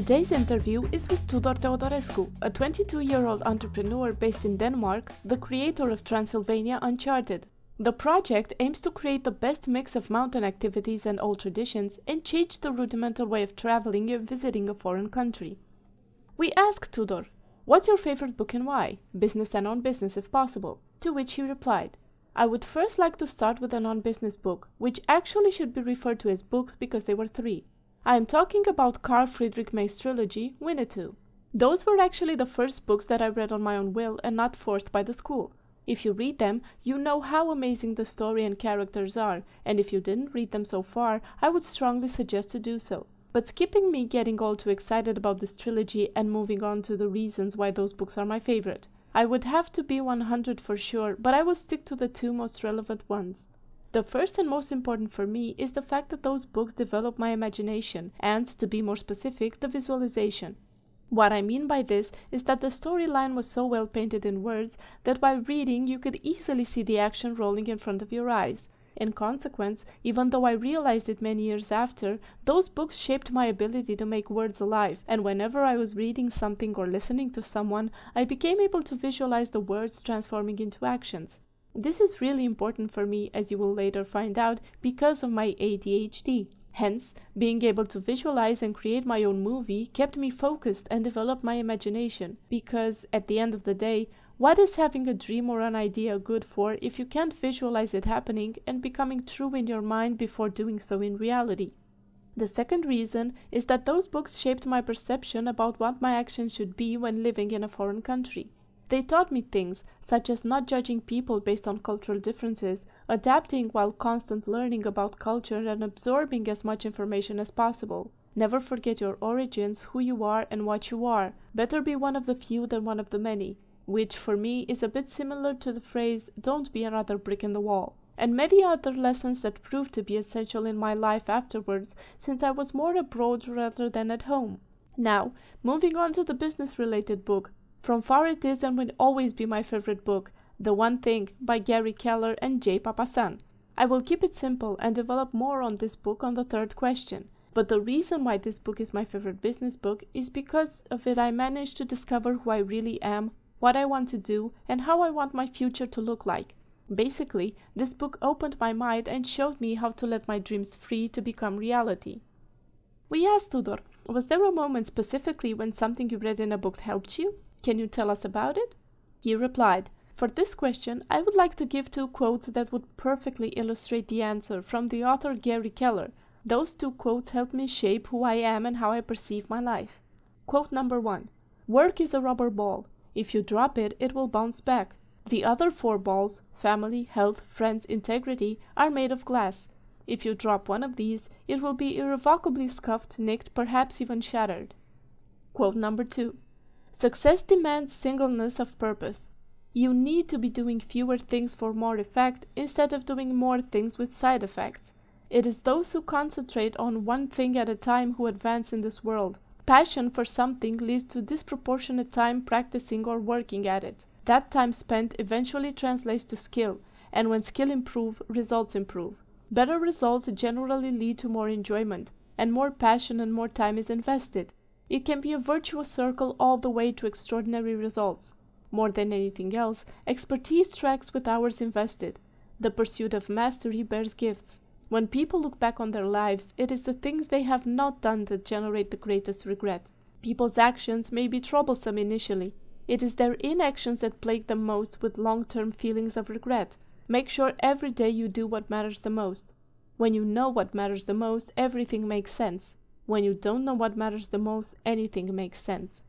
Today's interview is with Tudor Teodorescu, a 22-year-old entrepreneur based in Denmark, the creator of Transylvania Uncharted. The project aims to create the best mix of mountain activities and old traditions and change the rudimental way of traveling and visiting a foreign country. We asked Tudor, "What's your favorite book and why? Business and non-business if possible." To which he replied, "I would first like to start with a non-business book, which actually should be referred to as books because they were three. I am talking about Carl Friedrich May's trilogy, Winnetou. Those were actually the first books that I read on my own will and not forced by the school. If you read them, you know how amazing the story and characters are, and if you didn't read them so far, I would strongly suggest to do so. But skipping me getting all too excited about this trilogy and moving on to the reasons why those books are my favorite. I would have to be 100 for sure, but I will stick to the two most relevant ones. The first and most important for me is the fact that those books develop my imagination and, to be more specific, the visualization. What I mean by this is that the storyline was so well painted in words that while reading you could easily see the action rolling in front of your eyes. In consequence, even though I realized it many years after, those books shaped my ability to make words alive, and whenever I was reading something or listening to someone, I became able to visualize the words transforming into actions. This is really important for me, as you will later find out, because of my ADHD. Hence, being able to visualize and create my own movie kept me focused and developed my imagination, because, at the end of the day, what is having a dream or an idea good for if you can't visualize it happening and becoming true in your mind before doing so in reality? The second reason is that those books shaped my perception about what my actions should be when living in a foreign country. They taught me things such as not judging people based on cultural differences, adapting while constant learning about culture and absorbing as much information as possible. Never forget your origins, who you are and what you are. Better be one of the few than one of the many, which for me is a bit similar to the phrase, "Don't be another brick in the wall," and many other lessons that proved to be essential in my life afterwards, since I was more abroad rather than at home. Now, moving on to the business-related book. From far it is and will always be my favorite book, The One Thing by Gary Keller and Jay Papasan. I will keep it simple and develop more on this book on the third question. But the reason why this book is my favorite business book is because of it I managed to discover who I really am, what I want to do, and how I want my future to look like. Basically, this book opened my mind and showed me how to let my dreams free to become reality. We asked Tudor, was there a moment specifically when something you read in a book helped you? Can you tell us about it? He replied, "For this question, I would like to give two quotes that would perfectly illustrate the answer from the author Gary Keller. Those two quotes helped me shape who I am and how I perceive my life." Quote number 1. "Work is a rubber ball. If you drop it, it will bounce back. The other 4 balls, family, health, friends, integrity, are made of glass. If you drop one of these, it will be irrevocably scuffed, nicked, perhaps even shattered." Quote number 2. "Success demands singleness of purpose. You need to be doing fewer things for more effect instead of doing more things with side effects. It is those who concentrate on one thing at a time who advance in this world. Passion for something leads to disproportionate time practicing or working at it. That time spent eventually translates to skill, and when skill improves, results improve. Better results generally lead to more enjoyment, and more passion and more time is invested. It can be a virtuous circle all the way to extraordinary results. More than anything else, expertise tracks with hours invested. The pursuit of mastery bears gifts. When people look back on their lives, it is the things they have not done that generate the greatest regret. People's actions may be troublesome initially. It is their inactions that plague them most with long-term feelings of regret. Make sure every day you do what matters the most. When you know what matters the most, everything makes sense. When you don't know what matters the most, anything makes sense."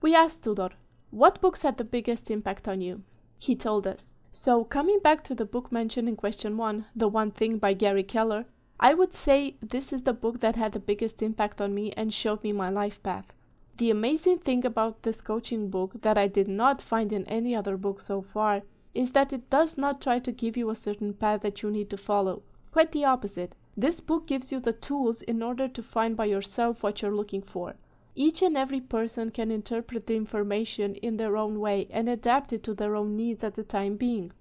We asked Tudor, "What books had the biggest impact on you?" He told us, "So, coming back to the book mentioned in question 1, The One Thing by Gary Keller, I would say this is the book that had the biggest impact on me and showed me my life path. The amazing thing about this coaching book that I did not find in any other book so far is that it does not try to give you a certain path that you need to follow. Quite the opposite. This book gives you the tools in order to find by yourself what you're looking for. Each and every person can interpret the information in their own way and adapt it to their own needs at the time being.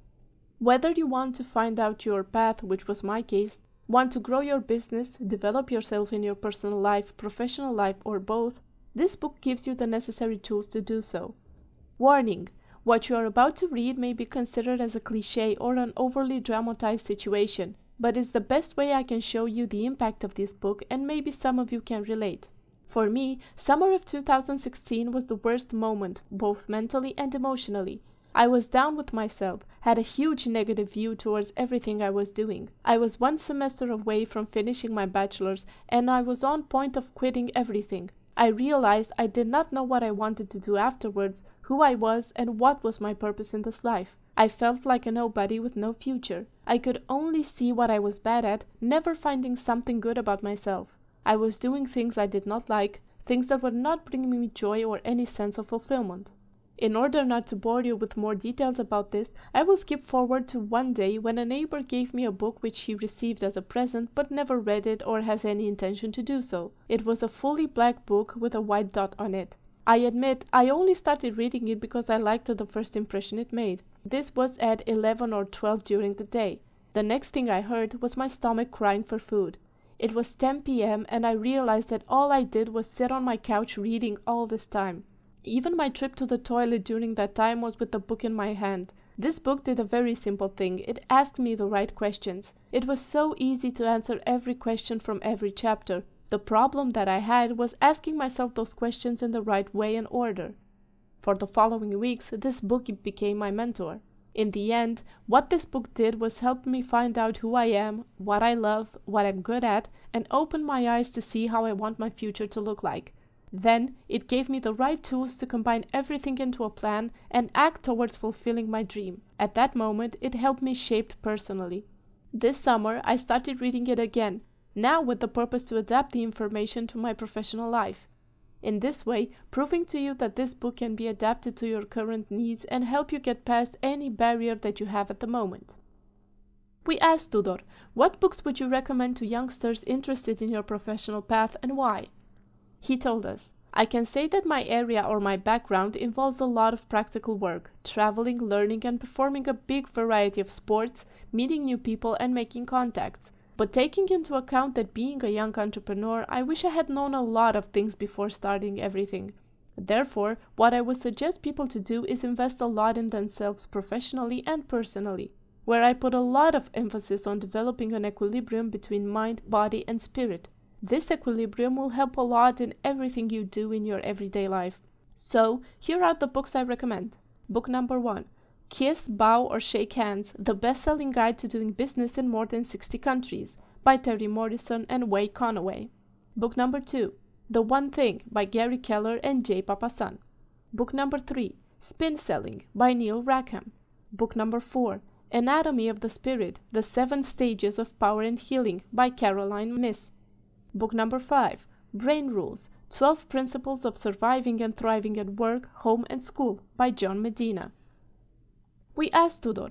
Whether you want to find out your path, which was my case, Want to grow your business, develop yourself in your personal life, professional life, or both? This book gives you the necessary tools to do so. Warning: what you are about to read may be considered as a cliché or an overly dramatized situation, but it's the best way I can show you the impact of this book, and maybe some of you can relate. For me, summer of 2016 was the worst moment, both mentally and emotionally. I was down with myself, had a huge negative view towards everything I was doing. I was one semester away from finishing my bachelor's, and I was on point of quitting everything. I realized I did not know what I wanted to do afterwards, who I was, and what was my purpose in this life. I felt like a nobody with no future. I could only see what I was bad at, never finding something good about myself. I was doing things I did not like, things that were not bringing me joy or any sense of fulfillment. In order not to bore you with more details about this, I will skip forward to one day when a neighbor gave me a book which he received as a present but never read it or has any intention to do so. It was a fully black book with a white dot on it. I admit I only started reading it because I liked the first impression it made. This was at 11 or 12 during the day. The next thing I heard was my stomach crying for food. It was 10 p.m. and I realized that all I did was sit on my couch reading all this time. Even my trip to the toilet during that time was with the book in my hand. This book did a very simple thing. It asked me the right questions. It was so easy to answer every question from every chapter. The problem that I had was asking myself those questions in the right way and order. For the following weeks, this book became my mentor. In the end, what this book did was help me find out who I am, what I love, what I'm good at, and open my eyes to see how I want my future to look like. Then, it gave me the right tools to combine everything into a plan and act towards fulfilling my dream. At that moment, it helped me shape personally. This summer, I started reading it again, now with the purpose to adapt the information to my professional life. In this way, proving to you that this book can be adapted to your current needs and help you get past any barrier that you have at the moment. We asked Tudor, what books would you recommend to youngsters interested in your professional path and why? He told us, I can say that my area or my background involves a lot of practical work, traveling, learning, and performing a big variety of sports, meeting new people, and making contacts. But taking into account that being a young entrepreneur, I wish I had known a lot of things before starting everything. Therefore, what I would suggest people to do is invest a lot in themselves professionally and personally, where I put a lot of emphasis on developing an equilibrium between mind, body, and spirit. This equilibrium will help a lot in everything you do in your everyday life. So, here are the books I recommend. Book number 1. Kiss, Bow, or Shake Hands, the best-selling guide to doing business in more than 60 countries, by Terry Morrison and Wei Conaway. Book number 2. The One Thing, by Gary Keller and Jay Papasan. Book number 3. Spin Selling, by Neil Rackham. Book number 4. Anatomy of the Spirit, The 7 Stages of Power and Healing, by Caroline Myss. Book number 5. Brain Rules, 12 Principles of Surviving and Thriving at Work, Home and School, by John Medina. We asked Tudor,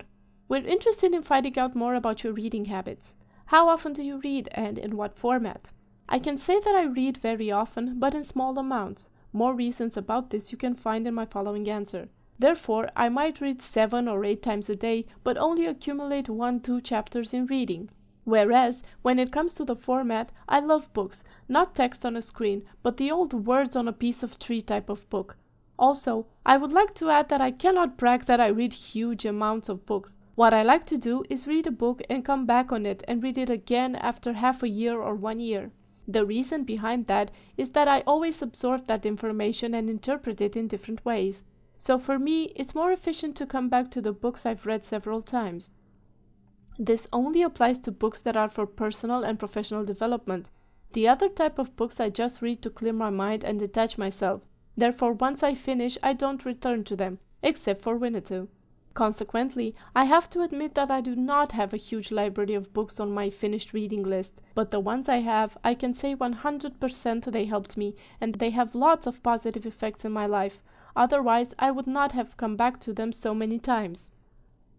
we're interested in finding out more about your reading habits. How often do you read and in what format? I can say that I read very often, but in small amounts. More reasons about this you can find in my following answer. Therefore, I might read 7 or 8 times a day, but only accumulate 1-2 chapters in reading. Whereas, when it comes to the format, I love books, not text on a screen, but the old words on a piece of tree type of book. Also, I would like to add that I cannot brag that I read huge amounts of books. What I like to do is read a book and come back on it and read it again after half a year or 1 year. The reason behind that is that I always absorb that information and interpret it in different ways. So for me, it's more efficient to come back to the books I've read several times. This only applies to books that are for personal and professional development. The other type of books I just read to clear my mind and detach myself. Therefore, once I finish, I don't return to them, except for Winnetou. Consequently, I have to admit that I do not have a huge library of books on my finished reading list, but the ones I have, I can say 100% they helped me, and they have lots of positive effects in my life. Otherwise, I would not have come back to them so many times.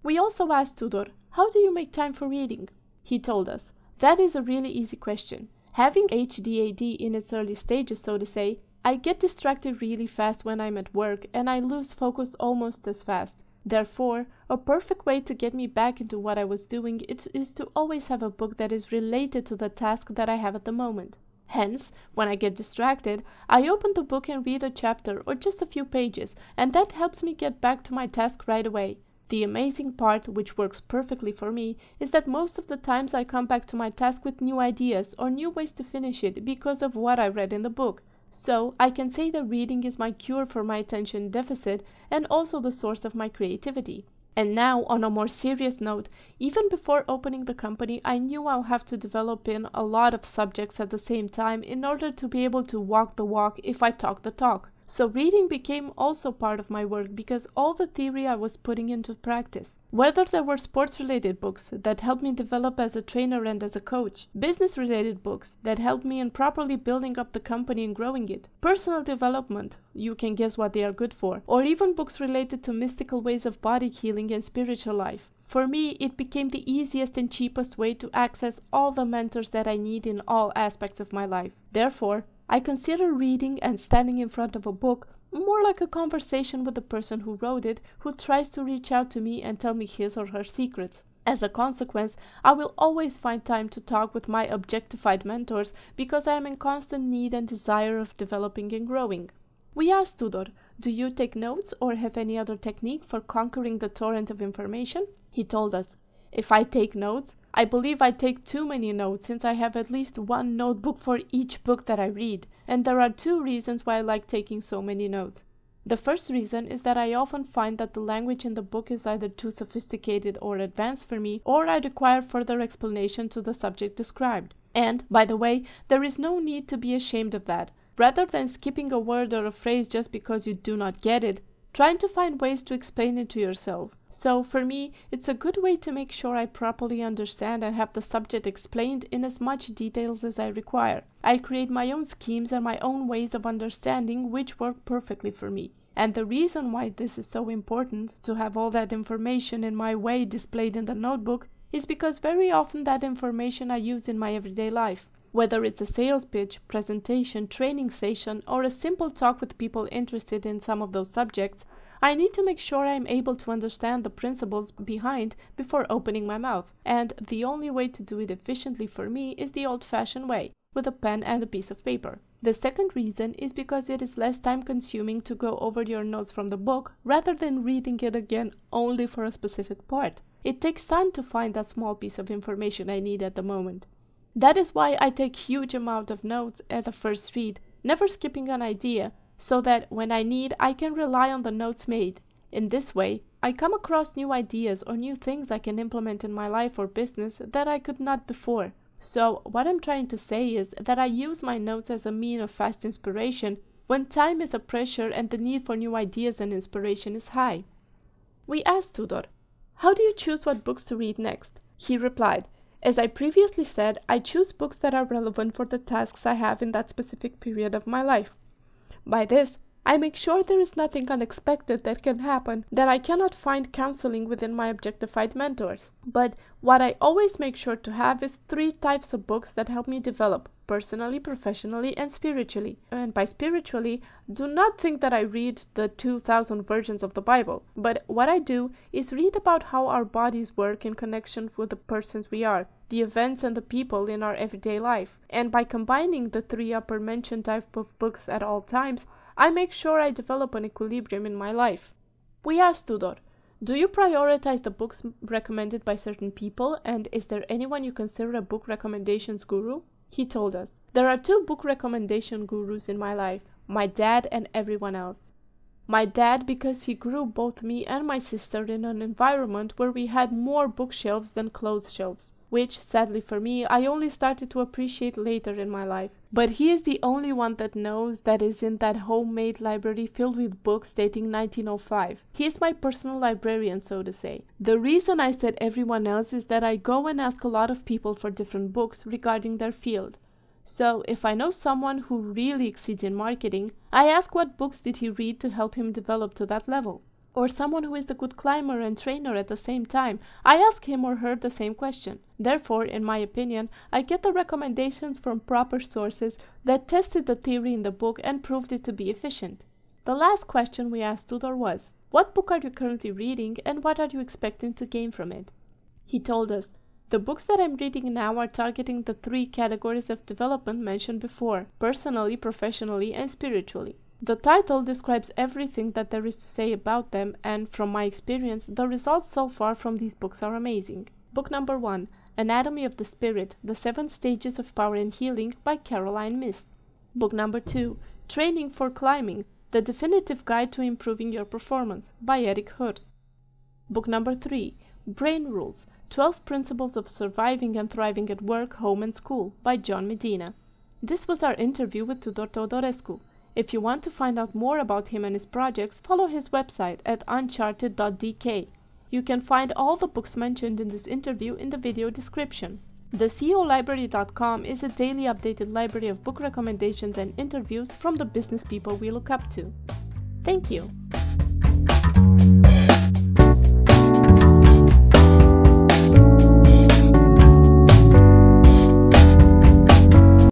We also asked Tudor, how do you make time for reading? He told us, that is a really easy question. Having ADHD in its early stages, so to say, I get distracted really fast when I'm at work and I lose focus almost as fast. Therefore, a perfect way to get me back into what I was doing is to always have a book that is related to the task that I have at the moment. Hence, when I get distracted, I open the book and read a chapter or just a few pages, and that helps me get back to my task right away. The amazing part, which works perfectly for me, is that most of the times I come back to my task with new ideas or new ways to finish it because of what I read in the book. So, I can say that reading is my cure for my attention deficit and also the source of my creativity. And now, on a more serious note, even before opening the company, I knew I'll have to develop in a lot of subjects at the same time in order to be able to walk the walk if I talk the talk. So reading became also part of my work because all the theory I was putting into practice. Whether there were sports-related books that helped me develop as a trainer and as a coach, business-related books that helped me in properly building up the company and growing it, personal development, you can guess what they are good for, or even books related to mystical ways of body healing and spiritual life. For me, it became the easiest and cheapest way to access all the mentors that I need in all aspects of my life. Therefore, I consider reading and standing in front of a book more like a conversation with the person who wrote it, who tries to reach out to me and tell me his or her secrets. As a consequence, I will always find time to talk with my objectified mentors because I am in constant need and desire of developing and growing. We asked Tudor, "Do you take notes or have any other technique for conquering the torrent of information?" He told us, "If I take notes, I believe I take too many notes since I have at least one notebook for each book that I read, and there are two reasons why I like taking so many notes. The first reason is that I often find that the language in the book is either too sophisticated or advanced for me, or I require further explanation to the subject described. And, by the way, there is no need to be ashamed of that. Rather than skipping a word or a phrase just because you do not get it, trying to find ways to explain it to yourself. So, for me, it's a good way to make sure I properly understand and have the subject explained in as much details as I require. I create my own schemes and my own ways of understanding which work perfectly for me. And the reason why this is so important, to have all that information in my way displayed in the notebook, is because very often that information I use in my everyday life. Whether it's a sales pitch, presentation, training session, or a simple talk with people interested in some of those subjects, I need to make sure I'm able to understand the principles behind before opening my mouth. And the only way to do it efficiently for me is the old-fashioned way, with a pen and a piece of paper. The second reason is because it is less time-consuming to go over your notes from the book rather than reading it again only for a specific part. It takes time to find that small piece of information I need at the moment. That is why I take huge amount of notes at the first read, never skipping an idea, so that when I need, I can rely on the notes made. In this way, I come across new ideas or new things I can implement in my life or business that I could not before. So, what I'm trying to say is that I use my notes as a means of fast inspiration when time is a pressure and the need for new ideas and inspiration is high. We asked Tudor, "How do you choose what books to read next?" He replied, "As I previously said, I choose books that are relevant for the tasks I have in that specific period of my life. By this, I make sure there is nothing unexpected that can happen that I cannot find counseling within my objectified mentors. But what I always make sure to have is 3 types of books that help me develop, personally, professionally, and spiritually. And by spiritually, do not think that I read the 2,000 versions of the Bible. But what I do is read about how our bodies work in connection with the persons we are, the events and the people in our everyday life. And by combining the 3 upper mentioned type of books at all times, I make sure I develop an equilibrium in my life." We asked Tudor, "Do you prioritize the books recommended by certain people, and is there anyone you consider a book recommendations guru?" He told us, "There are 2 book recommendation gurus in my life, my dad and everyone else. My dad because he grew both me and my sister in an environment where we had more bookshelves than clothes shelves, which, sadly for me, I only started to appreciate later in my life. But he is the only one that knows that is in that homemade library filled with books dating 1905. He is my personal librarian, so to say. The reason I said everyone else is that I go and ask a lot of people for different books regarding their field. So, if I know someone who really exceeds in marketing, I ask what books did he read to help him develop to that level. Or someone who is a good climber and trainer at the same time, I ask him or her the same question. Therefore, in my opinion, I get the recommendations from proper sources that tested the theory in the book and proved it to be efficient. The last question we asked Tudor was, what book are you currently reading and what are you expecting to gain from it? He told us, the books that I'm reading now are targeting the 3 categories of development mentioned before, personally, professionally, and spiritually. The title describes everything that there is to say about them, and from my experience, the results so far from these books are amazing. Book number 1, Anatomy of the Spirit, The 7 Stages of Power and Healing by Caroline Myss. Book number 2, Training for Climbing, The Definitive Guide to Improving Your Performance by Eric Hurst. Book number 3, Brain Rules, 12 Principles of Surviving and Thriving at Work, Home and School by John Medina. This was our interview with Tudor Teodorescu. If you want to find out more about him and his projects, follow his website at uncharted.dk. You can find all the books mentioned in this interview in the video description. The CEOlibrary.com is a daily updated library of book recommendations and interviews from the business people we look up to. Thank you!